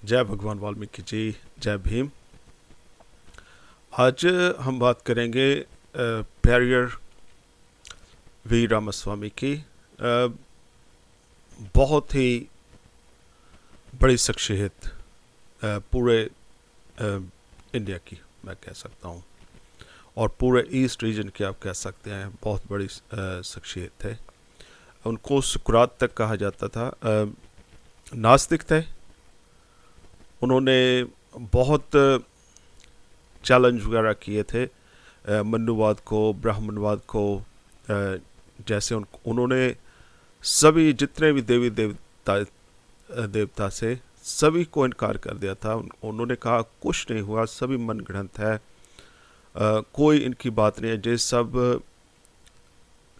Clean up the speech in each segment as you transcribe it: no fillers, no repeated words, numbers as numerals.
जय भगवान वाल्मीकि जी। जय भीम। आज हम बात करेंगे पेरियर वी रामास्वामी की। बहुत ही बड़ी शख्सियत पूरे इंडिया की मैं कह सकता हूँ, और पूरे ईस्ट रीजन की आप कह सकते हैं। बहुत बड़ी शख्सियत है। उनको सुकरात तक कहा जाता था। नास्तिक थे। उन्होंने बहुत चैलेंज वगैरह किए थे मनुवाद को, ब्राह्मणवाद को। जैसे उन्होंने सभी जितने भी देवता से सभी को इनकार कर दिया था। उन्होंने कहा कुछ नहीं हुआ, सभी मनगढ़ंत है, कोई इनकी बात नहीं है। ये सब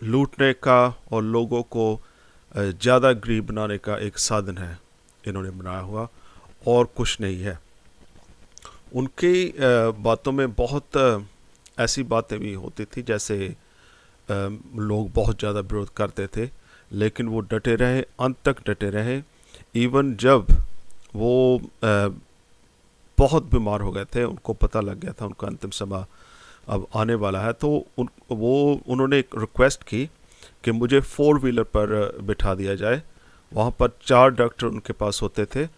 लूटने का और लोगों को ज़्यादा गरीब बनाने का एक साधन है इन्होंने बनाया हुआ, और कुछ नहीं है। उनकी बातों में बहुत ऐसी बातें भी होती थी जैसे लोग बहुत ज़्यादा विरोध करते थे, लेकिन वो डटे रहे, अंत तक डटे रहे। इवन जब वो बहुत बीमार हो गए थे, उनको पता लग गया था उनका अंतिम समय अब आने वाला है, तो उन्होंने एक रिक्वेस्ट की कि मुझे 4 व्हीलर पर बिठा दिया जाए। वहाँ पर 4 डॉक्टर उनके पास होते थे,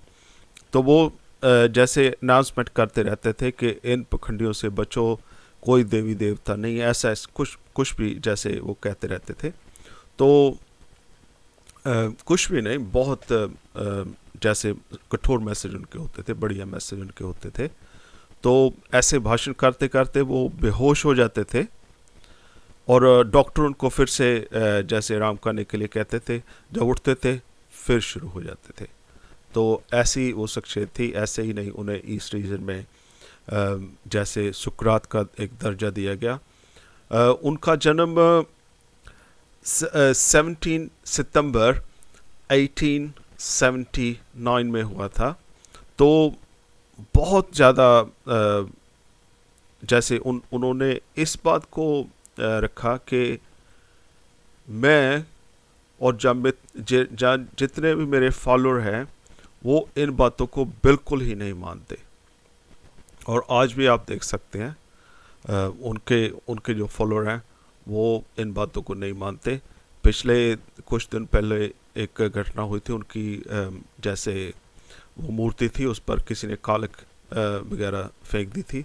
तो वो जैसे अनाउंसमेंट करते रहते थे कि इन पखंडियों से बचो, कोई देवी देवता नहीं, ऐसा कुछ भी जैसे वो कहते रहते थे। तो कुछ भी नहीं, बहुत जैसे कठोर मैसेज उनके होते थे, बढ़िया मैसेज उनके होते थे। तो ऐसे भाषण करते करते वो बेहोश हो जाते थे, और डॉक्टर उनको फिर से जैसे आराम करने के लिए कहते थे। जब उठते थे फिर शुरू हो जाते थे। तो ऐसी वो शख्सियत थी। ऐसे ही नहीं, उन्हें ईस्ट रीजन में जैसे सुकरात का एक दर्जा दिया गया। उनका जन्म 17 सितंबर 1879 में हुआ था। तो बहुत ज़्यादा जैसे उन्होंने इस बात को रखा कि मैं और जितने भी मेरे फॉलोअर हैं वो इन बातों को बिल्कुल ही नहीं मानते। और आज भी आप देख सकते हैं उनके उनके जो फॉलोअर हैं वो इन बातों को नहीं मानते। पिछले कुछ दिन पहले एक घटना हुई थी उनकी। जैसे वो मूर्ति थी, उस पर किसी ने कालक वगैरह फेंक दी थी,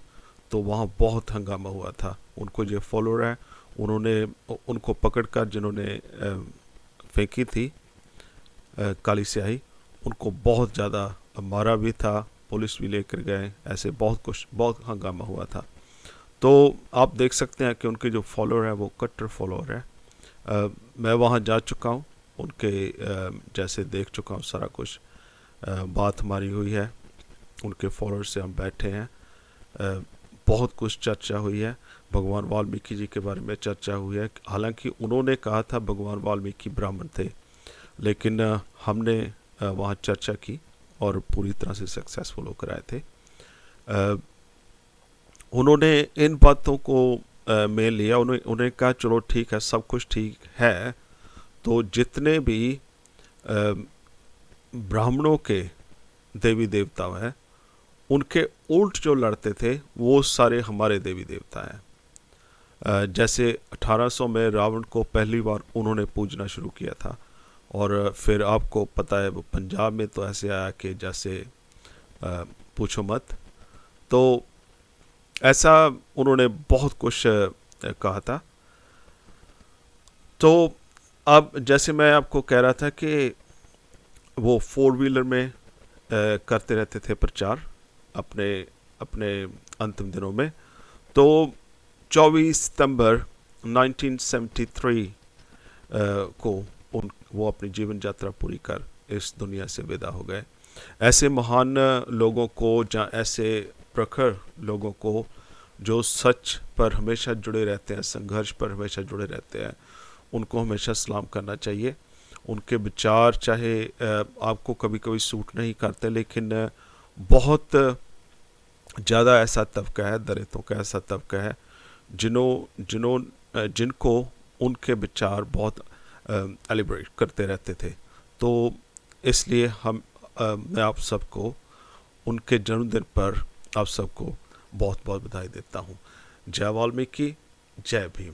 तो वहाँ बहुत हंगामा हुआ था। उनको जो फॉलोअर हैं उन्होंने उनको पकड़कर, जिन्होंने फेंकी थी काली स्याही, उनको बहुत ज़्यादा मारा भी था, पुलिस भी लेकर गए। ऐसे बहुत हंगामा हुआ था। तो आप देख सकते हैं कि उनके जो फॉलोअर हैं वो कट्टर फॉलोअर हैं। मैं वहाँ जा चुका हूँ, उनके जैसे देख चुका हूँ सारा कुछ। बात हमारी हुई है, उनके फॉलोअर से हम बैठे हैं। बहुत कुछ चर्चा हुई है। भगवान वाल्मीकि जी के बारे में चर्चा हुई है। हालांकि उन्होंने कहा था भगवान वाल्मीकि ब्राह्मण थे, लेकिन हमने वहाँ चर्चा की और पूरी तरह से सक्सेसफुल होकर आए थे। उन्होंने इन बातों को में लिया। उन्हें कहा चलो ठीक है, सब कुछ ठीक है, तो जितने भी ब्राह्मणों के देवी देवता हैं उनके उल्ट जो लड़ते थे वो सारे हमारे देवी देवता हैं। जैसे 1800 में रावण को पहली बार उन्होंने पूजना शुरू किया था, और फिर आपको पता है वो पंजाब में तो ऐसे आया कि जैसे पूछो मत। तो ऐसा उन्होंने बहुत कुछ कहा था। तो अब जैसे मैं आपको कह रहा था कि वो 4 व्हीलर में करते रहते थे प्रचार अपने अपने अंतिम दिनों में। तो 24 सितंबर 1973 को वो अपनी जीवन यात्रा पूरी कर इस दुनिया से विदा हो गए। ऐसे महान लोगों को, जहाँ ऐसे प्रखर लोगों को जो सच पर हमेशा जुड़े रहते हैं, संघर्ष पर हमेशा जुड़े रहते हैं, उनको हमेशा सलाम करना चाहिए। उनके विचार चाहे आपको कभी कभी सूट नहीं करते, लेकिन बहुत ज़्यादा ऐसा तबका है, दलितों का ऐसा तबका है जिनको उनके विचार बहुत एलिब्रेट करते रहते थे। तो इसलिए मैं आप सबको उनके जन्मदिन पर आप सबको बहुत बहुत बधाई देता हूँ। जय वाल्मीकि, जय भीम।